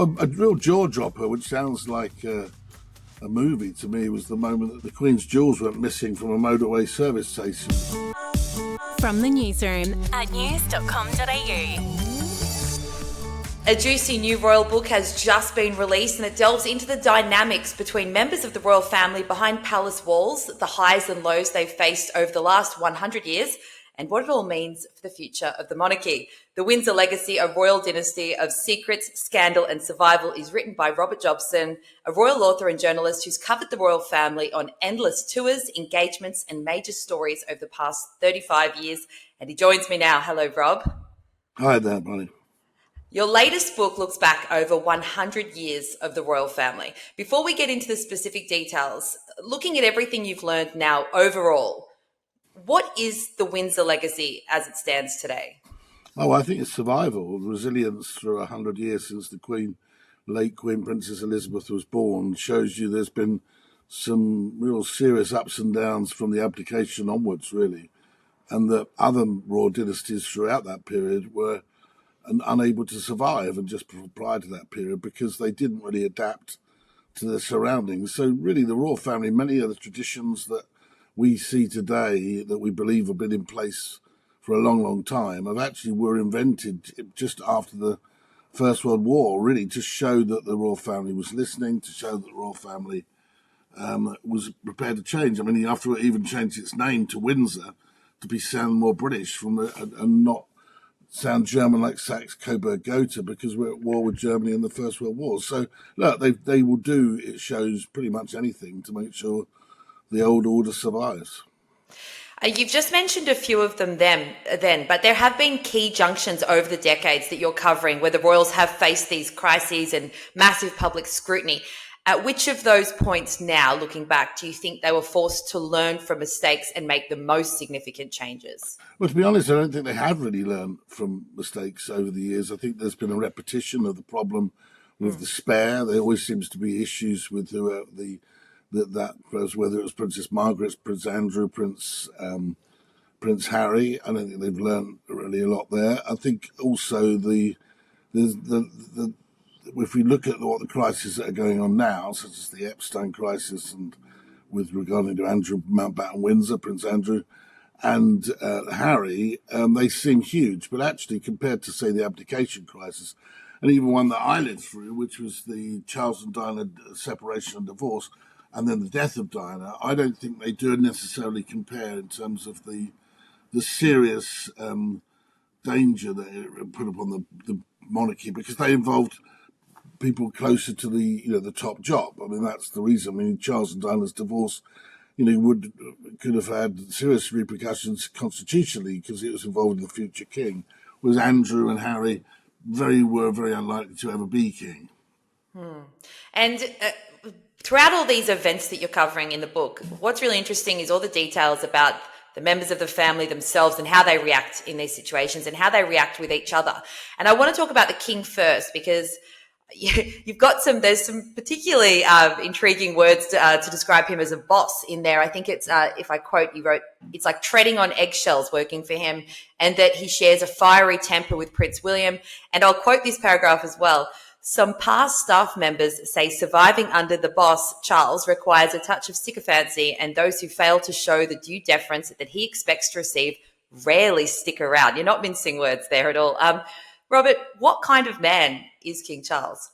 Well, a real jaw dropper, which sounds like a movie to me, was the moment that the Queen's jewels went missing from a motorway service station. From the Newsroom at news.com.au. A juicy new royal book has just been released, and it delves into the dynamics between members of the royal family behind palace walls, the highs and lows they've faced over the last 100 years, and what it all means for the future of the monarchy. The Windsor Legacy, a royal dynasty of secrets, scandal and survival, is written by Robert Jobson, a royal author and journalist who's covered the royal family on endless tours, engagements and major stories over the past 35 years. And he joins me now. Hello, Rob. Hi there, Bonnie. Your latest book looks back over 100 years of the royal family. Before we get into the specific details, looking at everything you've learned now overall, what is the Windsor legacy as it stands today? Oh, I think it's survival, resilience through 100 years since the late Queen Princess Elizabeth was born, shows you there's been some real serious ups and downs from the abdication onwards, really, and that other royal dynasties throughout that period were unable to survive, and just prior to that period, because they didn't really adapt to their surroundings. So really the royal family, many of the traditions that we see today that we believe have been in place for a long, long time were invented just after the First World War, really to show that the royal family was listening, to show that the royal family was prepared to change. I mean, after it even changed its name to Windsor to sound more British and not sound German like Saxe-Coburg-Gotha, because we're at war with Germany in the First World War. So, look, they will do, it shows, pretty much anything to make sure the old order survives. You've just mentioned a few of them then, but there have been key junctions over the decades that you're covering where the royals have faced these crises and massive public scrutiny. At which of those points now, looking back, do you think they were forced to learn from mistakes and make the most significant changes? Well, to be honest, I don't think they have really learned from mistakes over the years. I think there's been a repetition of the problem with the spare. There always seems to be issues with whether it was Princess Margaret, Prince Andrew, Prince Harry. I don't think they've learned really a lot there. I think also if we look at what the crises that are going on now, such as the Epstein crisis, and with regarding to Andrew Mountbatten Windsor, Prince Andrew, and Harry, they seem huge. But actually, compared to, say, the abdication crisis, and even one that I lived through, which was the Charles and Diana separation and divorce, and then the death of Diana, I don't think they do necessarily compare in terms of the serious danger that it put upon the monarchy, because they involved people closer to the top job. I mean, that's the reason. I mean, Charles and Diana's divorce, could have had serious repercussions constitutionally because it was involving the future king. Whereas Andrew and Harry were very unlikely to ever be king. And throughout all these events that you're covering in the book, what's really interesting is all the details about the members of the family themselves and how they react in these situations and how they react with each other. And I want to talk about the king first, because there's some particularly intriguing words to describe him as a boss in there. I think it's, if I quote, you wrote, it's like treading on eggshells working for him, and that he shares a fiery temper with Prince William. And I'll quote this paragraph as well. Some past staff members say surviving under the boss, Charles, requires a touch of sycophancy, and those who fail to show the due deference that he expects to receive rarely stick around. You're not mincing words there at all. Robert, what kind of man is King Charles?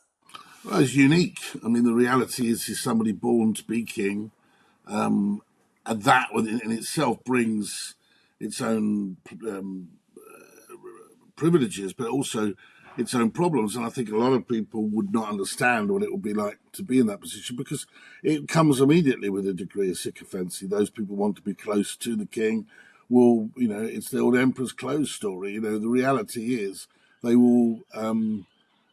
Well, he's unique. I mean, the reality is he's somebody born to be king, and that in itself brings its own privileges, but also its own problems. And I think a lot of people would not understand what it would be like to be in that position, because it comes immediately with a degree of sycophancy. Those people want to be close to the king. Well, it's the old emperor's clothes story. The reality is they will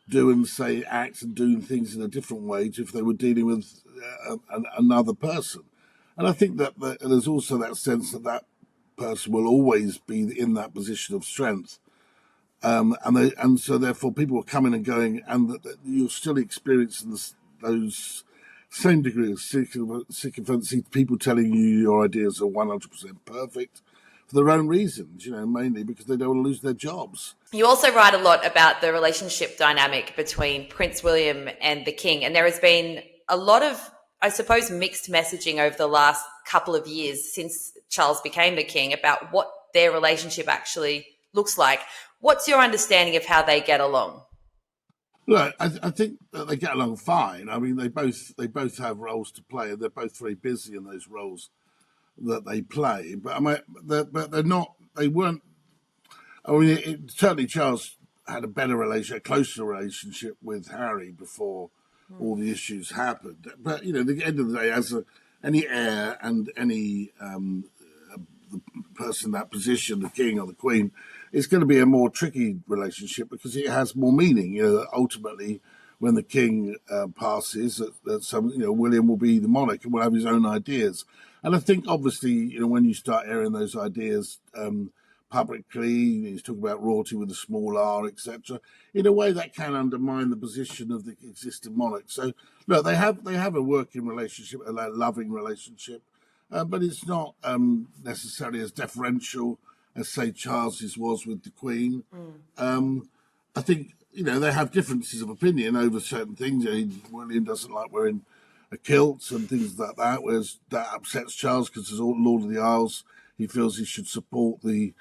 do and say, act and do things in a different way to if they were dealing with another person. And I think that there's also that sense that person will always be in that position of strength. And so therefore people are coming and going, and that you're still experiencing those same degree of sycophancy, people telling you your ideas are 100% perfect, for their own reasons, mainly because they don't want to lose their jobs. You also write a lot about the relationship dynamic between Prince William and the King, and there has been a lot of, I suppose, mixed messaging over the last couple of years since Charles became the King about what their relationship actually looks like. What's your understanding of how they get along? Look, I think that they get along fine. I mean, they both have roles to play, and they're both very busy in those roles that they play. But they're not. They weren't. I mean, certainly Charles had a better relationship, a closer relationship with Harry before all the issues happened. But at the end of the day, any heir and any the person in that position, the king or the queen, it's going to be a more tricky relationship because it has more meaning. Ultimately, when the king passes, William will be the monarch and will have his own ideas. And I think, obviously, when you start airing those ideas publicly, he's talking about royalty with a small r, etc. In a way, that can undermine the position of the existing monarch. So, look, they have a working relationship, a loving relationship. But it's not necessarily as deferential as, say, Charles's was with the Queen. I think, they have differences of opinion over certain things. William doesn't like wearing a kilt and things like that, whereas that upsets Charles because as Lord of the Isles, he feels he should support the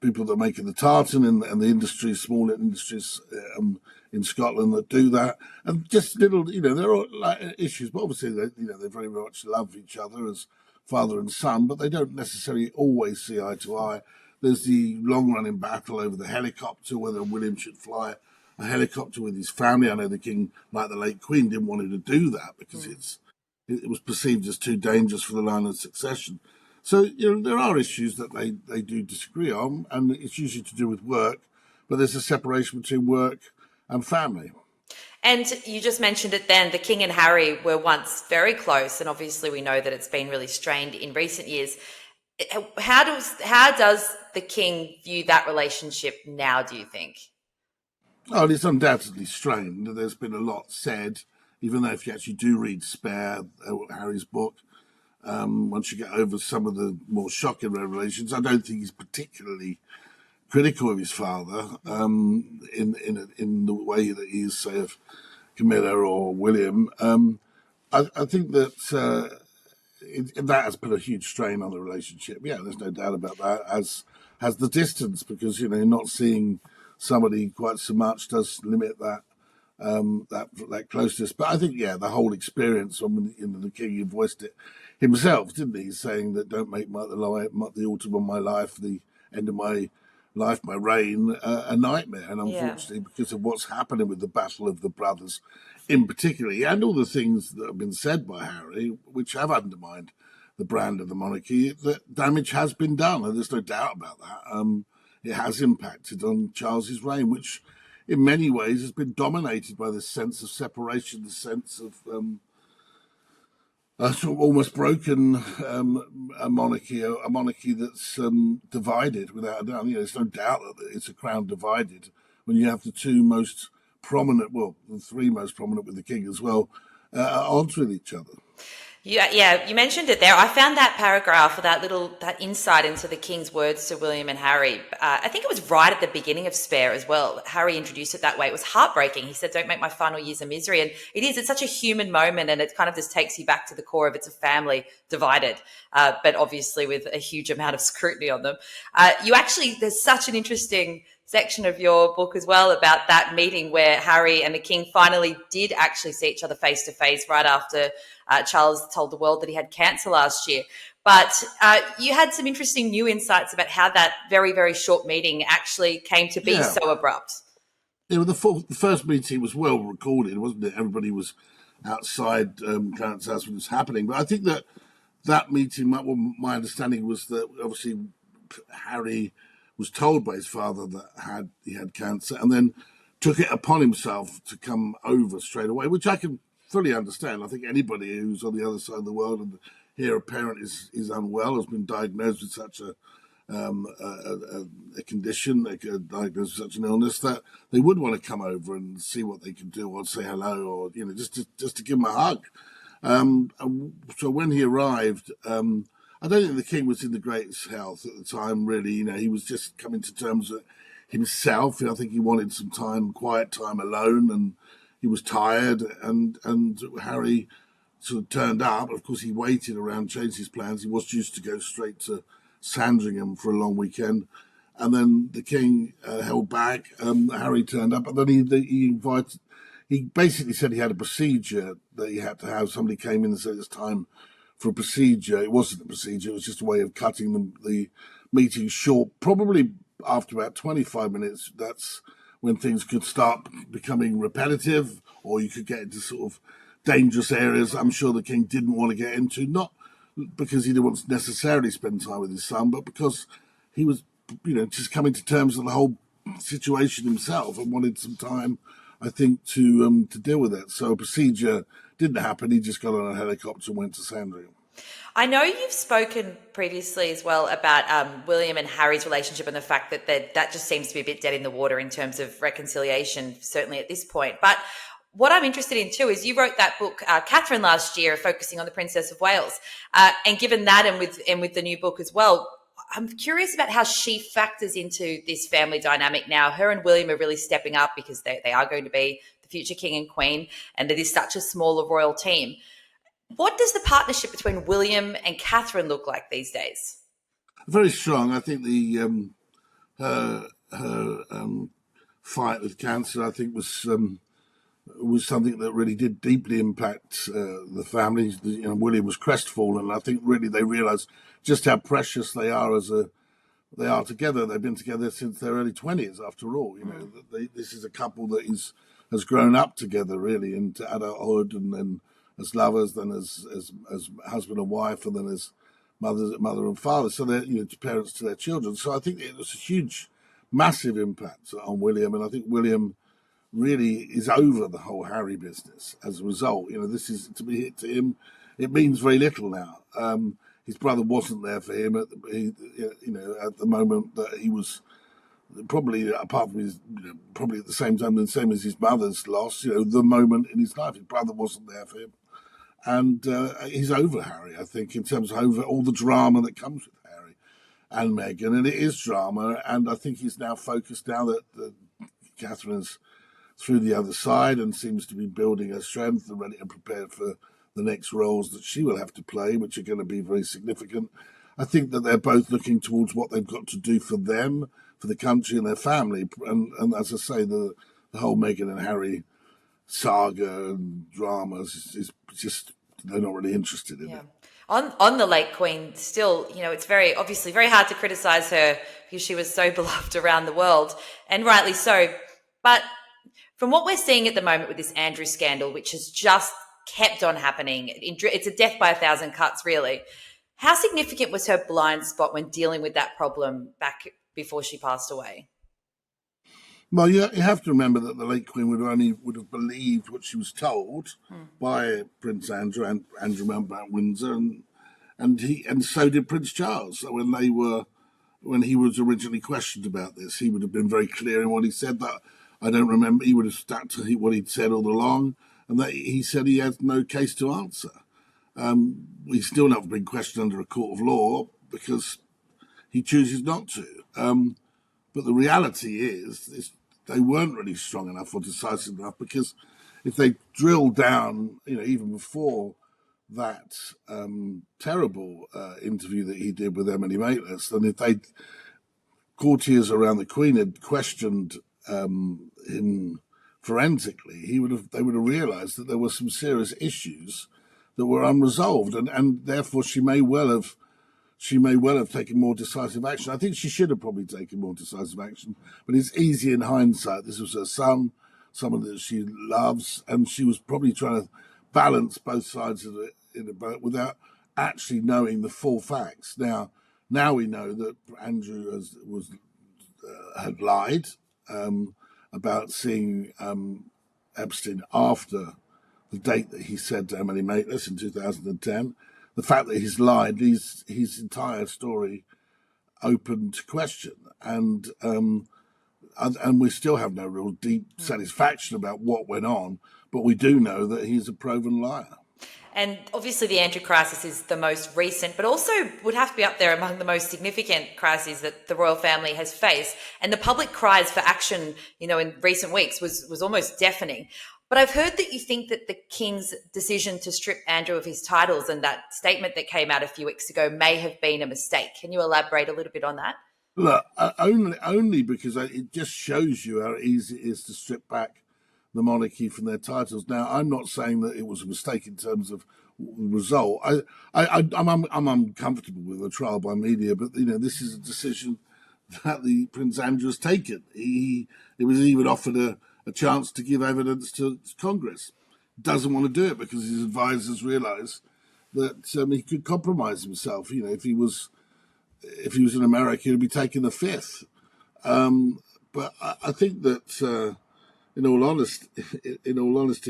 people that are making the tartan and the industries, small industries in Scotland that do that, and just little, there are like issues, but obviously they very much love each other as father and son, but they don't necessarily always see eye to eye. There's the long-running battle over the helicopter, whether William should fly a helicopter with his family. I know the king, like the late Queen, didn't want him to do that because it was perceived as too dangerous for the line of succession. So, there are issues that they do disagree on, and it's usually to do with work, but there's a separation between work and family. And you just mentioned it then, the King and Harry were once very close, and obviously we know that it's been really strained in recent years. How does the King view that relationship now, do you think? Oh, it's undoubtedly strained. There's been a lot said, even though if you actually do read Spare, Harry's book, once you get over some of the more shocking revelations, I don't think he's particularly critical of his father in the way that he is, say, of Camilla or William. I think that that has put a huge strain on the relationship. Yeah, there's no doubt about that. As has the distance, because not seeing somebody quite so much does limit that closeness. But I think, the whole experience the King voiced it himself, didn't he? Saying that don't make the autumn of my life, the end of my life, my reign, a nightmare. And unfortunately, because of what's happening with the battle of the brothers in particular, and all the things that have been said by Harry, which have undermined the brand of the monarchy, that damage has been done. And there's no doubt about that. It has impacted on Charles's reign, which in many ways has been dominated by this sense of separation, the sense of sort of almost broken a monarchy that's divided without a doubt. There's no doubt that it's a crown divided when you have the two most prominent, the three most prominent with the king as well, at odds with each other. Yeah, you mentioned it there. I found that paragraph, or that insight into the King's words to William and Harry. I think it was right at the beginning of Spare as well. Harry introduced it that way. It was heartbreaking. He said, "Don't make my final years a misery." And it's such a human moment, and it kind of just takes you back to the core of it's a family divided, but obviously with a huge amount of scrutiny on them. There's such an interesting section of your book as well about that meeting where Harry and the King finally did actually see each other face to face right after Charles told the world that he had cancer last year. But you had some interesting new insights about how that very, very short meeting actually came to be so abrupt. The first meeting was well recorded, wasn't it? Everybody was outside Clarence House when it was happening. But I think that meeting, my understanding was that obviously Harry was told by his father that he had cancer, and then took it upon himself to come over straight away, which I can fully understand. I think anybody who's on the other side of the world and here a parent is unwell, has been diagnosed with such a condition, diagnosed with such an illness, that they would want to come over and see what they could do, or say hello, or just to give him a hug. So when he arrived, I don't think the king was in the greatest health at the time, really. He was just coming to terms with himself. I think he wanted some quiet time alone, and he was tired. And Harry sort of turned up. Of course, he waited around, changed his plans. He was used to go straight to Sandringham for a long weekend. And then the king held back. Harry turned up, and then he basically said he had a procedure that he had to have. Somebody came in and said it's time for a procedure. It wasn't a procedure. It was just a way of cutting the meeting short. Probably after about 25 minutes, that's when things could start becoming repetitive, or you could get into sort of dangerous areas I'm sure the king didn't want to get into, not because he didn't want to necessarily spend time with his son, but because he was, just coming to terms with the whole situation himself and wanted some time, I think, to deal with it. So a procedure didn't happen. He just got on a helicopter and went to Sandringham. I know you've spoken previously as well about William and Harry's relationship and the fact that that just seems to be a bit dead in the water in terms of reconciliation, certainly at this point. But what I'm interested in too is you wrote that book, Catherine, last year, focusing on the Princess of Wales. And given that and with the new book as well, I'm curious about how she factors into this family dynamic now. Her and William are really stepping up because they are going to be the future king and queen, and it is such a smaller royal team. What does the partnership between William and Catherine look like these days? Very strong. I think her fight with cancer, I think, was something that really did deeply impact the family. William was crestfallen. I think really they realised just how precious they are they are together. They've been together since their early 20s. After all, this is a couple that has grown up together really into adulthood, and then as lovers, then as husband and wife, and then as mother and father. So they're parents to their children. So I think it was a huge, massive impact on William, and I think William really is over the whole Harry business as a result. This is to him, it means very little now. His brother wasn't there for him at the moment that he was probably, apart from his, probably at the same time, the same as his mother's loss. The moment in his life, his brother wasn't there for him, and he's over Harry. I think in terms of over all the drama that comes with Harry and Meghan, and it is drama. And I think he's now focused now that Catherine's through the other side and seems to be building her strength and ready and prepared for the next roles that she will have to play, which are going to be very significant. I think that they're both looking towards what they've got to do for them, for the country and their family. And as I say, the whole Meghan and Harry saga and dramas is just, they're not really interested in it. On the late Queen, still, it's very obviously very hard to criticise her because she was so beloved around the world, and rightly so. But from what we're seeing at the moment with this Andrew scandal, which has just kept on happening, it's a death by a thousand cuts, really. How significant was her blind spot when dealing with that problem back before she passed away? Well, you have to remember that the late Queen would have believed what she was told by Prince Andrew and Andrew at Windsor, and so did Prince Charles. So when he was originally questioned about this, he would have been very clear in what he said. That I don't remember. He would have stuck to what he'd said all along, and that he said he had no case to answer. He's still not been questioned under a court of law because he chooses not to. But the reality is they weren't really strong enough or decisive enough, because if they drilled down, even before that terrible interview that he did with Emily Maitlis, then if courtiers around the Queen had questioned him forensically, they would have realised that there were some serious issues that were unresolved, and therefore she may well have taken more decisive action. I think she should have probably taken more decisive action, but it's easy in hindsight. This was her son, someone that she loves, and she was probably trying to balance both sides of it in a boat without actually knowing the full facts. Now we know that Andrew had lied about seeing Epstein after the date that he said to Emily Maitlis in 2010. The fact that he's lied, his entire story open to question, and we still have no real deep satisfaction about what went on, but we do know that he's a proven liar. And obviously the Andrew crisis is the most recent, but also would have to be up there among the most significant crises that the royal family has faced. And the public cries for action, in recent weeks was almost deafening. But I've heard that you think that the King's decision to strip Andrew of his titles and that statement that came out a few weeks ago may have been a mistake. Can you elaborate a little bit on that? Look, only because it just shows you how easy it is to strip back the monarchy from their titles. Now, I'm not saying that it was a mistake in terms of result. I'm uncomfortable with a trial by media, but this is a decision that the Prince Andrew has taken. He was even offered a chance to give evidence to Congress. Doesn't want to do it because his advisors realise that he could compromise himself. If he was in America, he'd be taking the fifth. But I think that. In all honesty,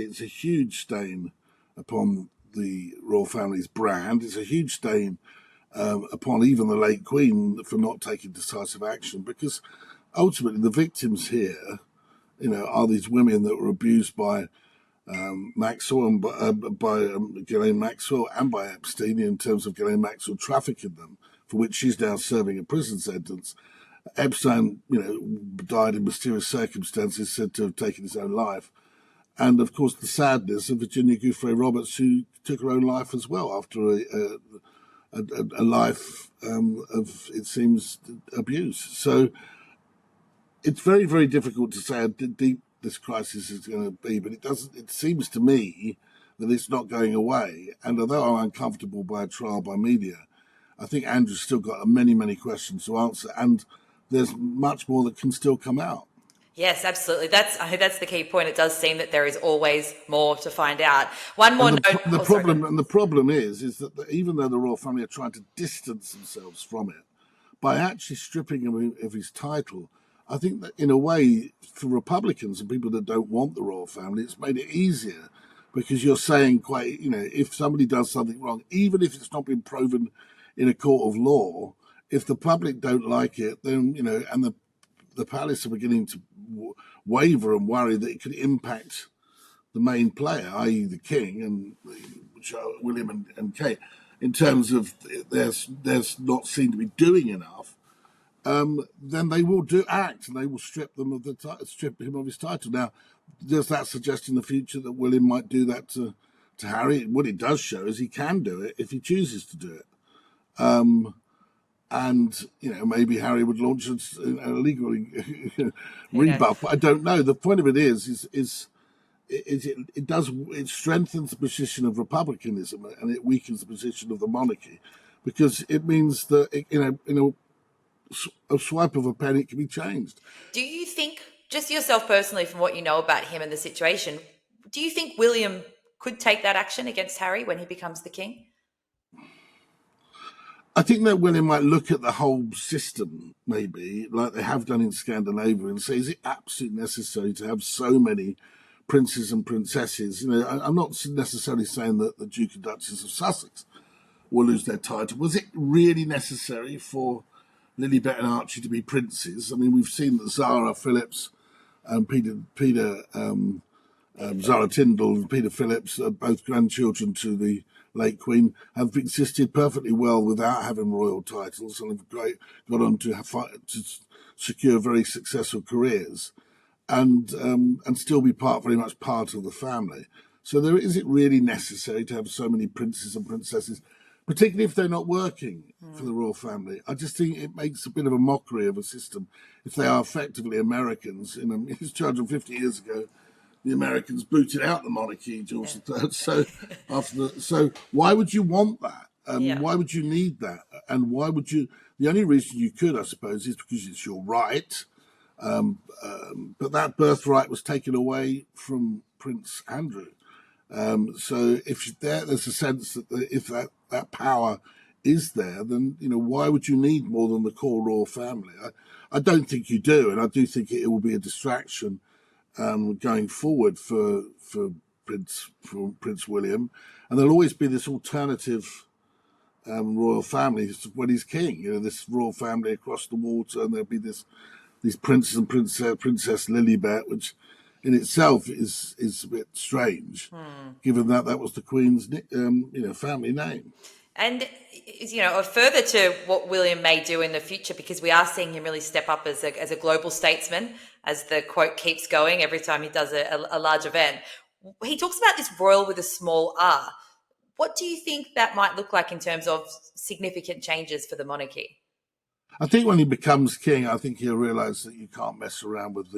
it's a huge stain upon the royal family's brand. It's a huge stain upon even the late Queen for not taking decisive action, because ultimately the victims here, are these women that were abused by Maxwell and by Ghislaine Maxwell and by Epstein, in terms of Ghislaine Maxwell trafficking them, for which she's now serving a prison sentence. Epstein, died in mysterious circumstances, said to have taken his own life. And, of course, the sadness of Virginia Giuffre Roberts, who took her own life as well after a life of, it seems, abuse. So it's very, very difficult to say how deep this crisis is going to be, but it seems to me that it's not going away. And although I'm uncomfortable by a trial by media, I think Andrew's still got many, many questions to answer. And there's much more that can still come out. Yes, absolutely. I think that's the key point. It does seem that there is always more to find out. One more note. The problem is that even though the royal family are trying to distance themselves from it, by actually stripping him of his title, I think that in a way, for Republicans and people that don't want the royal family, it's made it easier, because you're saying if somebody does something wrong, even if it's not been proven in a court of law, if the public don't like it, then, and the palace are beginning to waver and worry that it could impact the main player, i.e. the King and William and Kate, in terms of there's not seen to be doing enough, then they will act and they will strip him of his title. Now, does that suggest in the future that William might do that to Harry? What it does show is he can do it if he chooses to do it. And maybe Harry would launch a legal rebuff. I don't know. The point of it is it strengthens the position of republicanism and it weakens the position of the monarchy, because it means that in a swipe of a pen it can be changed. Do you think, just yourself personally, from what you know about him and the situation, do you think William could take that action against Harry when he becomes the king? I think that William might look at the whole system, maybe, like they have done in Scandinavia, and say, is it absolutely necessary to have so many princes and princesses? I'm not necessarily saying that the Duke and Duchess of Sussex will lose their title. Was it really necessary for Lilibet and Archie to be princes? I mean, we've seen that Zara Phillips and Zara Tyndall and Peter Phillips, both grandchildren to the late Queen, have existed perfectly well without having royal titles and have got on to secure very successful careers and still be very much part of the family. So is it really necessary to have so many princes and princesses, particularly if they're not working for the royal family? I just think it makes a bit of a mockery of a system if they are effectively Americans. 250 years ago, the Americans booted out the monarchy, George III. So why would you want that? Why would you need that? And why would you? The only reason you could, I suppose, is because it's your right. But that birthright was taken away from Prince Andrew. So if there's a sense that if that power is there, then why would you need more than the core royal family? I don't think you do, and I do think it will be a distraction going forward for Prince William, and there'll always be this alternative royal family when he's king. This royal family across the water, and there'll be these princes and Princess Lilibet, which in itself is a bit strange, given that was the Queen's family name. And, further to what William may do in the future, because we are seeing him really step up as a global statesman, as the quote keeps going every time he does a large event. He talks about this royal with a small r. What do you think that might look like in terms of significant changes for the monarchy? I think when he becomes king, I think he'll realise that you can't mess around with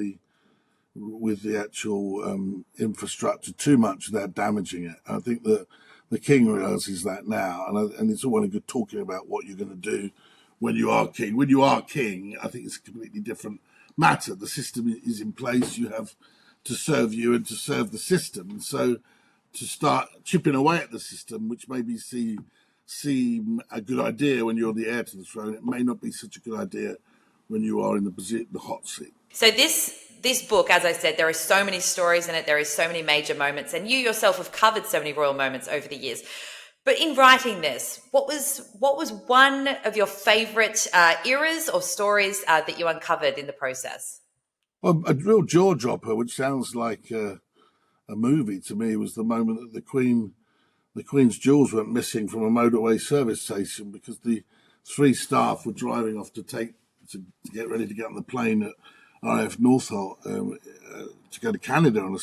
the actual infrastructure too much without damaging it. I think that the king realises that now, and it's all well and good talking about what you're going to do when you are king. When you are king, I think it's a completely different matter. The system is in place. You have to serve you and to serve the system. So to start chipping away at the system, which maybe seem a good idea when you're the heir to the throne, it may not be such a good idea when you are in the hot seat. So this book, as I said, there are so many stories in it. There is so many major moments, and you yourself have covered so many royal moments over the years. But in writing this, what was one of your favourite eras or stories that you uncovered in the process? Well, a real jaw dropper, which sounds like a movie to me, was the moment that the Queen's jewels went missing from a motorway service station because the 3 staff were driving off to get ready to get on the plane at RAF Northolt to go to Canada on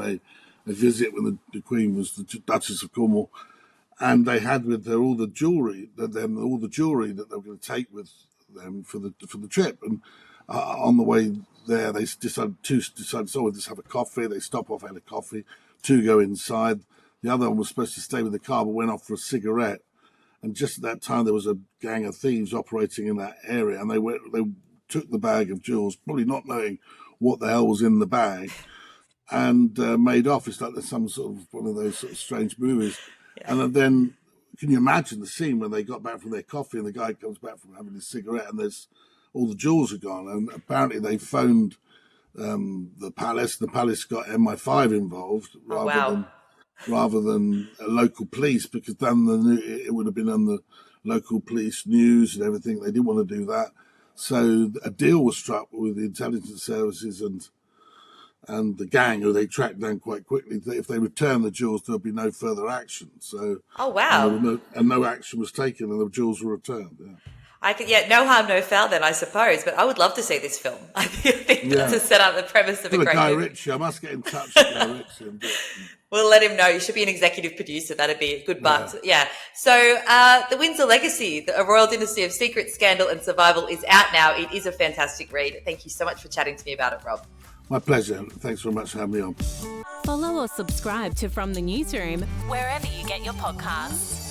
a visit when the Queen was the Duchess of Cornwall, and they had with her all the jewellery that they were going to take with them for the trip. And on the way there, they decided so let's have a coffee. They stop off, had a coffee. 2 go inside. The other one was supposed to stay with the car, but went off for a cigarette. And just at that time, there was a gang of thieves operating in that area, and they took the bag of jewels, probably not knowing what the hell was in the bag, and made off. It's like there's some sort of one of those sort of strange movies. Yeah. And then, can you imagine the scene when they got back from their coffee and the guy comes back from having his cigarette and there's all the jewels are gone? And apparently they phoned the palace. The palace got MI5 involved rather than local police, because then it would have been on the local police news and everything. They didn't want to do that. So a deal was struck with the intelligence services and the gang, who they tracked down quite quickly. If they return the jewels, there'll be no further action. So, oh wow! And no action was taken, and the jewels were returned. Yeah. No harm, no foul then, I suppose. But I would love to see this film. I think that's to set up the premise of a great Guy movie. Ritchie, I must get in touch with Guy Ritchie. We'll let him know. You should be an executive producer. That'd be a good butt. Yeah. So The Windsor Legacy, A Royal Dynasty of Secret, Scandal and Survival is out now. It is a fantastic read. Thank you so much for chatting to me about it, Rob. My pleasure. Thanks very much for having me on. Follow or subscribe to From the Newsroom wherever you get your podcasts.